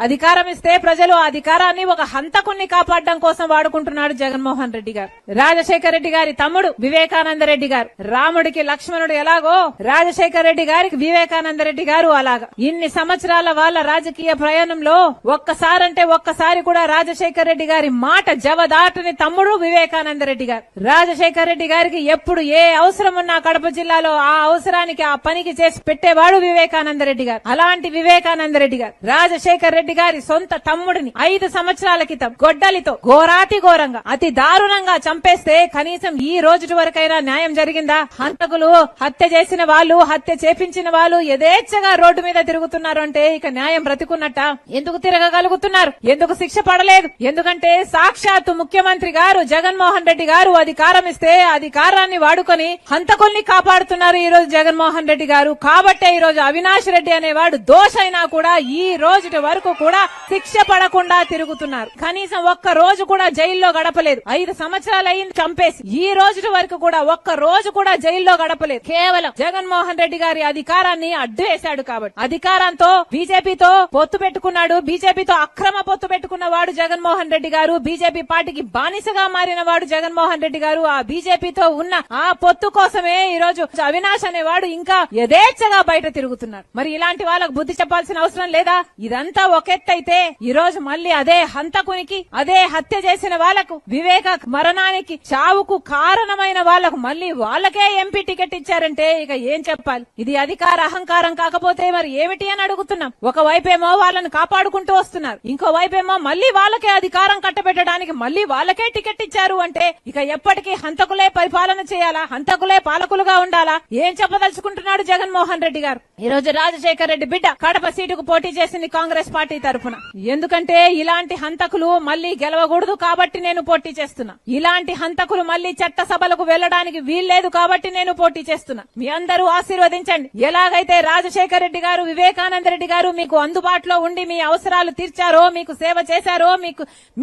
అధికారం ఇస్తే ప్రజలు ఆ అధికారాన్ని ఒక హంతకుణ్ణి కాపాడడం కోసం వాడుకుంటున్నాడు జగన్మోహన్ రెడ్డి గారు. రాజశేఖర రెడ్డి గారి తమ్ముడు వివేకానంద రెడ్డి గారు, రాముడికి లక్ష్మణుడు ఎలాగో రాజశేఖర రెడ్డి గారికి వివేకానంద రెడ్డి గారు అలాగా. ఇన్ని సంవత్సరాల వాళ్ళ రాజకీయ ప్రయాణంలో ఒక్కసారంటే ఒక్కసారి కూడా రాజశేఖర రెడ్డి గారి మాట జవదాటని తమ్ముడు వివేకానంద రెడ్డి గారు. రాజశేఖర రెడ్డి గారికి ఎప్పుడు ఏ అవసరం ఉన్నా కడప జిల్లాలో ఆ అవసరానికి ఆ పనికి చేసి పెట్టేవాడు వివేకానంద రెడ్డి గారు. అలాంటి వివేకానంద రెడ్డి గారు రాజశేఖర రెడ్డి గారి సొంత తమ్ముడిని 5 సంవత్సరాల క్రితం గొడ్డలితో ఘోరాతి ఘోరంగా అతి దారుణంగా చంపేస్తే కనీసం ఈ రోజు వరకైనా న్యాయం జరిగిందా? హంతకులు హత్య చేసిన వాళ్ళు, హత్య చేపించిన వాళ్ళు యథేచ్ఛగా రోడ్డు మీద తిరుగుతున్నారు అంటే ఇక న్యాయం బ్రతికున్నట్ట? ఎందుకు తిరగగలుగుతున్నారు? ఎందుకు శిక్ష పడలేదు? ఎందుకంటే సాక్షాత్తు ముఖ్యమంత్రి గారు జగన్మోహన్ రెడ్డి గారు అధికారం ఇస్తే అధికారాన్ని వాడుకొని హంతకుల్ని కాపాడుతున్నారు ఈ రోజు జగన్మోహన్ రెడ్డి గారు. కాబట్టే ఈ రోజు అవినాష్ రెడ్డి అనేవాడు దోషైనా కూడా ఈ రోజు వరకు కూడా శిక్ష పడకుండా తిరుగుతున్నారు. కనీసం ఒక్క రోజు కూడా జైల్లో గడపలేదు. 5 సంవత్సరాలు అయింది చంపేసి, ఈ రోజు వరకు కూడా ఒక్క రోజు కూడా జైల్లో గడపలేదు. కేవలం జగన్మోహన్ రెడ్డి గారి అధికారాన్ని అడ్డు వేశాడు. కాబట్టి అధికారంతో బీజేపీతో పొత్తు పెట్టుకున్నాడు. బీజేపీతో అక్రమ పొత్తు పెట్టుకున్న వాడు జగన్మోహన్ రెడ్డి గారు. బీజేపీ పార్టీకి బానిసగా మారిన వాడు జగన్మోహన్ రెడ్డి గారు. ఆ బీజేపీతో ఉన్న ఆ పొత్తు కోసమే ఈ రోజు అవినాష్ అనేవాడు ఇంకా యథేచ్ఛగా బయట తిరుగుతున్నాడు. మరి ఇలాంటి వాళ్ళకు బుద్ధి చెప్పాల్సిన అవసరం లేదా? ఇదంతా ఒకెత్తైతే ఈ రోజు మళ్ళీ అదే హంతకునికి, అదే హత్య చేసిన వాళ్లకు, వివేక మరణానికి చావుకు కారణమైన వాళ్లకు మళ్ళీ వాళ్ళకే ఎంపీ టికెట్ ఇచ్చారంటే ఇక ఏం చెప్పాలి? ఇది అధికార అహంకారం కాకపోతే మరి ఏమిటి అని అడుగుతున్నాం. ఒకవైపేమో వాళ్ళని కాపాడుకుంటూ వస్తున్నారు, ఇంకో వైపేమో మళ్ళీ వాళ్ళకే అధికారం కట్టబెట్టడానికి మళ్ళీ వాళ్ళకే టికెట్ ఇచ్చారు అంటే ఇక ఎప్పటికీ హంతకులే పరిపాలన చేయాలా? హంతకులే పాలకులుగా ఉండాలా? ఏం చెప్పదలుచుకుంటున్నాడు జగన్మోహన్ రెడ్డి గారు? ఈ రోజు రాజశేఖర రెడ్డి బిడ్డ కడప సీటుకు పోటీ చేసింది కాంగ్రెస్ పార్టీ తరఫున. ఎందుకంటే ఇలాంటి హంతకులు మళ్లీ గెలవకూడదు కాబట్టి నేను పోటీ చేస్తున్నా. ఇలాంటి హంతకులు మళ్లీ చట్ట సభలకు వెళ్లడానికి వీల్లేదు కాబట్టి నేను పోటీ చేస్తున్నా. మీ అందరూ ఆశీర్వదించండి. ఎలాగైతే రాజశేఖర రెడ్డి గారు, వివేకానంద రెడ్డి గారు మీకు అందుబాటులో ఉండి మీ అవసరాలు తీర్చారో, మీకు సేవ చేశారో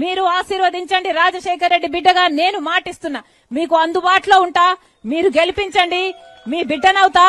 మీరు ఆశీర్వదించండి. రాజశేఖర రెడ్డి బిడ్డగా నేను మాటిస్తున్నా, మీకు అందుబాటులో ఉంటా. మీరు గెలిపించండి. మీ బిడ్డనవుతా.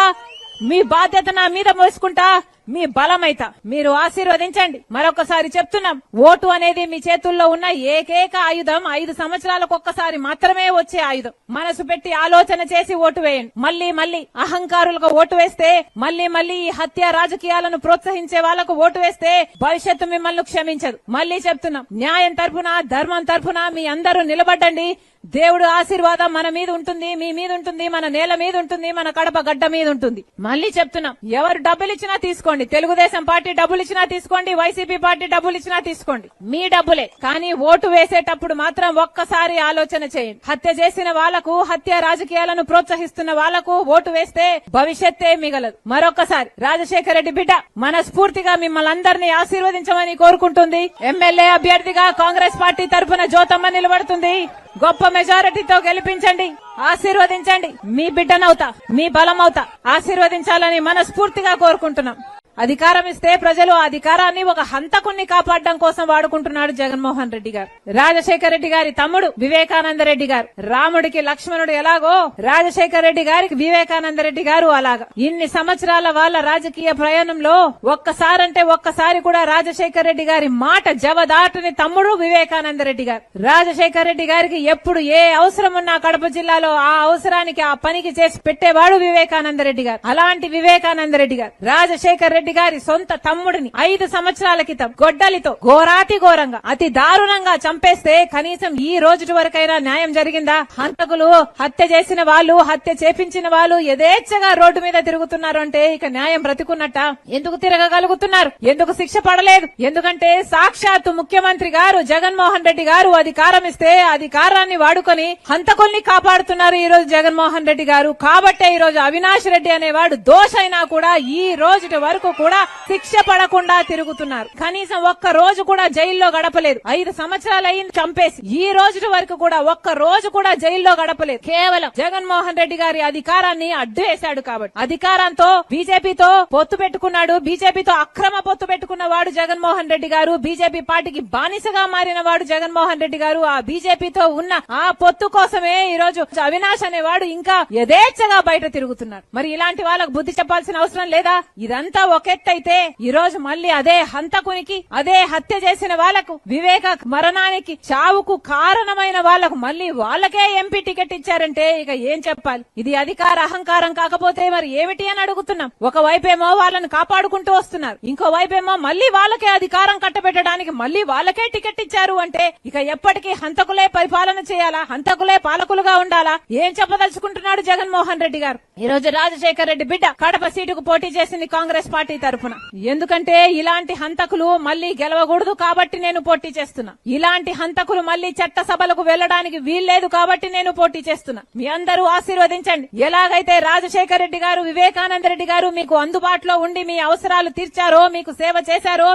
మీ బాధ్యత నా మీద మోసుకుంటా. మీ బలమైతా. మీరు ఆశీర్వదించండి. మరొకసారి చెప్తున్నాం, ఓటు అనేది మీ చేతుల్లో ఉన్న ఏకైక ఆయుధం. 5 సంవత్సరాలకు ఒక్కసారి మాత్రమే వచ్చే ఆయుధం. మనసు పెట్టి ఆలోచన చేసి ఓటు వేయండి. మళ్లీ అహంకారులకు ఓటు వేస్తే, మళ్లీ ఈ హత్య రాజకీయాలను ప్రోత్సహించే వాళ్లకు ఓటు వేస్తే భవిష్యత్తు మిమ్మల్ని క్షమించదు. మళ్లీ చెప్తున్నాం, న్యాయం తరఫున, ధర్మం తరఫున మీ అందరూ నిలబడండి. దేవుడు ఆశీర్వాదం మన మీద ఉంటుంది, మీ మీద ఉంటుంది, మన నేల మీద ఉంటుంది, మన కడప గడ్డ మీద ఉంటుంది. మళ్లీ చెప్తున్నాం, ఎవరు డబ్బులు ఇచ్చినా తీసుకోండి. తెలుగుదేశం పార్టీ డబ్బులు ఇచ్చినా తీసుకోండి, వైసీపీ పార్టీ డబ్బులు ఇచ్చినా తీసుకోండి, మీ డబ్బులే. కానీ ఓటు వేసేటప్పుడు మాత్రం ఒక్కసారి ఆలోచన చేయండి. హత్య చేసిన వాళ్లకు, హత్య రాజకీయాలను ప్రోత్సహిస్తున్న వాళ్లకు ఓటు వేస్తే భవిష్యత్తే మిగలదు. మరొకసారి రాజశేఖర రెడ్డి బిడ్డ మనస్ఫూర్తిగా మిమ్మల్ని అందరినీ ఆశీర్వదించమని కోరుకుంటుంది. ఎమ్మెల్యే అభ్యర్థిగా కాంగ్రెస్ పార్టీ తరఫున జ్యోతమ్మ నిలబడుతుంది. గొప్ప మెజారిటీతో గెలిపించండి, ఆశీర్వదించండి. మీ బిడ్డనవుతా, మీ బలమవుతా. ఆశీర్వదించాలని మనస్ఫూర్తిగా కోరుకుంటున్నాం. అధికారం ఇస్తే ప్రజలు ఆ అధికారాన్ని ఒక హంతకుణ్ణి కాపాడడం కోసం వాడుకుంటున్నాడు జగన్మోహన్ రెడ్డి గారు. రాజశేఖర రెడ్డి గారి తమ్ముడు వివేకానంద రెడ్డి గారు, రాముడికి లక్ష్మణుడు ఎలాగో రాజశేఖర రెడ్డి గారికి వివేకానంద రెడ్డి గారు అలాగా. ఇన్ని సంవత్సరాల వాళ్ళ రాజకీయ ప్రయాణంలో ఒక్కసారంటే ఒక్కసారి కూడా రాజశేఖర రెడ్డి గారి మాట జవదాటని తమ్ముడు వివేకానంద రెడ్డి గారు. రాజశేఖర రెడ్డి గారికి ఎప్పుడు ఏ అవసరం ఉన్నా కడప జిల్లాలో ఆ అవసరానికి ఆ పనికి చేసి పెట్టేవాడు వివేకానంద రెడ్డి గారు. అలాంటి వివేకానంద రెడ్డి గారు రాజశేఖర రెడ్డి గారి సొంత తమ్ముడిని 5 సంవత్సరాల క్రితం గొడ్డలితో ఘోరాతి ఘోరంగా అతి దారుణంగా చంపేస్తే కనీసం ఈ రోజు వరకైనా న్యాయం జరిగిందా? హంతకులు హత్య చేసిన వాళ్ళు, హత్య చేపించిన వాళ్ళు యథేచ్ఛగా రోడ్డు మీద తిరుగుతున్నారు అంటే ఇక న్యాయం బ్రతికున్నట్ట? ఎందుకు తిరగగలుగుతున్నారు? ఎందుకు శిక్ష పడలేదు? ఎందుకంటే సాక్షాత్తు ముఖ్యమంత్రి గారు జగన్మోహన్ రెడ్డి గారు అధికారం ఇస్తే అధికారాన్ని వాడుకొని హంతకుల్ని కాపాడుతున్నారు ఈ రోజు జగన్మోహన్ రెడ్డి గారు. కాబట్టే ఈ రోజు అవినాష్ రెడ్డి అనేవాడు దోషైనా కూడా ఈ రోజు వరకు కూడా శిక్ష పడకుండా తిరుగుతున్నారు. కనీసం ఒక్క రోజు కూడా జైల్లో గడపలేదు. 5 సంవత్సరాలు అయింది చంపేసి, ఈ రోజు వరకు కూడా ఒక్క రోజు కూడా జైల్లో గడపలేదు. కేవలం జగన్మోహన్ రెడ్డి గారి అధికారాన్ని అడ్డు వేశాడు. కాబట్టి అధికారంతో బీజేపీతో పొత్తు పెట్టుకున్నాడు. బీజేపీతో అక్రమ పొత్తు పెట్టుకున్న వాడు జగన్మోహన్ రెడ్డి గారు. బీజేపీ పార్టీకి బానిసగా మారిన వాడు జగన్మోహన్ రెడ్డి గారు. ఆ బీజేపీతో ఉన్న ఆ పొత్తు కోసమే ఈ రోజు అవినాష్ అనేవాడు ఇంకా యథేచ్ఛగా బయట తిరుగుతున్నాడు. మరి ఇలాంటి వాళ్ళకు బుద్ధి చెప్పాల్సిన అవసరం లేదా? ఇదంతా ఒక ఎత్తైతే ఈ రోజు మళ్ళీ అదే హంతకునికి, అదే హత్య చేసిన వాళ్లకు, వివేక మరణానికి, చావుకు కారణమైన వాళ్లకు మళ్ళీ వాళ్ళకే ఎంపీ టికెట్ ఇచ్చారంటే ఇక ఏం చెప్పాలి? ఇది అధికార అహంకారం కాకపోతే మరి ఏమిటి అని అడుగుతున్నాం. ఒకవైపేమో వాళ్ళని కాపాడుకుంటూ వస్తున్నారు, ఇంకో వైపేమో మళ్ళీ వాళ్ళకే అధికారం కట్టబెట్టడానికి మళ్ళీ వాళ్ళకే టికెట్ ఇచ్చారు అంటే ఇక ఎప్పటికీ హంతకులే పరిపాలన చేయాలా? హంతకులే పాలకులుగా ఉండాలా? ఏం చెప్పదలుచుకుంటున్నాడు జగన్మోహన్ రెడ్డి గారు? ఈ రోజు రాజశేఖర్ రెడ్డి బిడ్డ కడప సీటుకు పోటీ చేసింది కాంగ్రెస్ పార్టీ తరఫున. ఎందుకంటే ఇలాంటి హంతకులు మళ్లీ గెలవకూడదు కాబట్టి నేను పోటీ చేస్తున్నా. ఇలాంటి హంతకులు మళ్లీ చట్ట సభలకు వెళ్లడానికి వీల్లేదు కాబట్టి నేను పోటీ చేస్తున్నా. మీ అందరూ ఆశీర్వదించండి. ఎలాగైతే రాజశేఖర్ రెడ్డి గారు, వివేకానంద రెడ్డి గారు మీకు అందుబాటులో ఉండి మీ అవసరాలు తీర్చారో, మీకు సేవ చేశారో,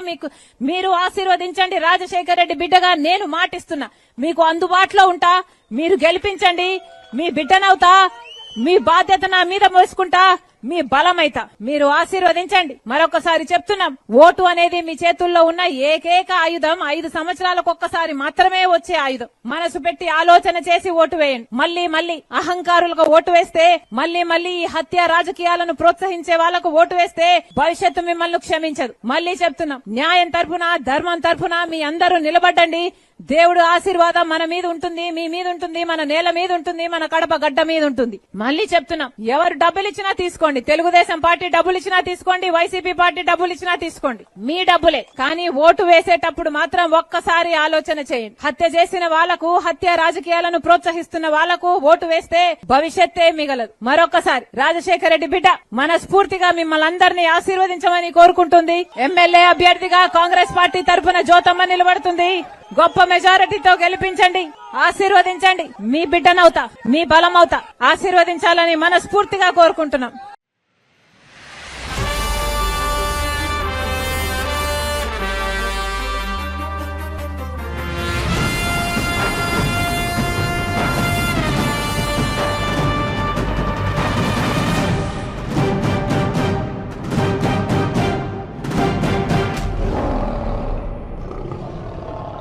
మీరు ఆశీర్వదించండి. రాజశేఖర్ రెడ్డి బిడ్డగా నేను మాటిస్తున్నా, మీకు అందుబాటులో ఉంటా. మీరు గెలిపించండి. మీ బిడ్డనవుతా. మీ బాధ్యత నా మీద మోసుకుంటా. మీ బలమైతా. మీరు ఆశీర్వదించండి. మరొకసారి చెప్తున్నాం, ఓటు అనేది మీ చేతుల్లో ఉన్న ఏకైక ఆయుధం. 5 సంవత్సరాలకు ఒక్కసారి మాత్రమే వచ్చే ఆయుధం. మనసు పెట్టి ఆలోచన చేసి ఓటు వేయండి. మళ్లీ అహంకారులకు ఓటు వేస్తే, మళ్లీ ఈ హత్య రాజకీయాలను ప్రోత్సహించే వాళ్లకు ఓటు వేస్తే భవిష్యత్తు మిమ్మల్ని క్షమించదు. మళ్లీ చెప్తున్నాం, న్యాయం తరఫున, ధర్మం తరఫున మీ అందరూ నిలబడండి. దేవుడు ఆశీర్వాదం మన మీద ఉంటుంది, మీ మీద ఉంటుంది, మన నేల మీద ఉంటుంది, మన కడప గడ్డ మీద ఉంటుంది. మళ్లీ చెప్తున్నాం, ఎవరు డబ్బులు ఇచ్చినా తీసుకోండి. తెలుగుదేశం పార్టీ డబ్బులు ఇచ్చినా తీసుకోండి, వైసీపీ పార్టీ డబ్బులు ఇచ్చినా తీసుకోండి, మీ డబ్బులే. కానీ ఓటు వేసేటప్పుడు మాత్రం ఒక్కసారి ఆలోచన చేయండి. హత్య చేసిన వాళ్లకు, హత్య రాజకీయాలను ప్రోత్సహిస్తున్న వాళ్లకు ఓటు వేస్తే భవిష్యత్తే మిగలదు. మరొకసారి రాజశేఖర రెడ్డి బిడ్డ మనస్ఫూర్తిగా మిమ్మల్ని అందరినీ ఆశీర్వదించమని కోరుకుంటుంది. ఎమ్మెల్యే అభ్యర్థిగా కాంగ్రెస్ పార్టీ తరఫున జ్యోతమ్మ నిలబడుతుంది. గొప్ప మెజారిటీతో గెలిపించండి, ఆశీర్వదించండి. మీ బిడ్డనవుతా, మీ బలమవుతా. ఆశీర్వదించాలని మనస్ఫూర్తిగా కోరుకుంటున్నాం.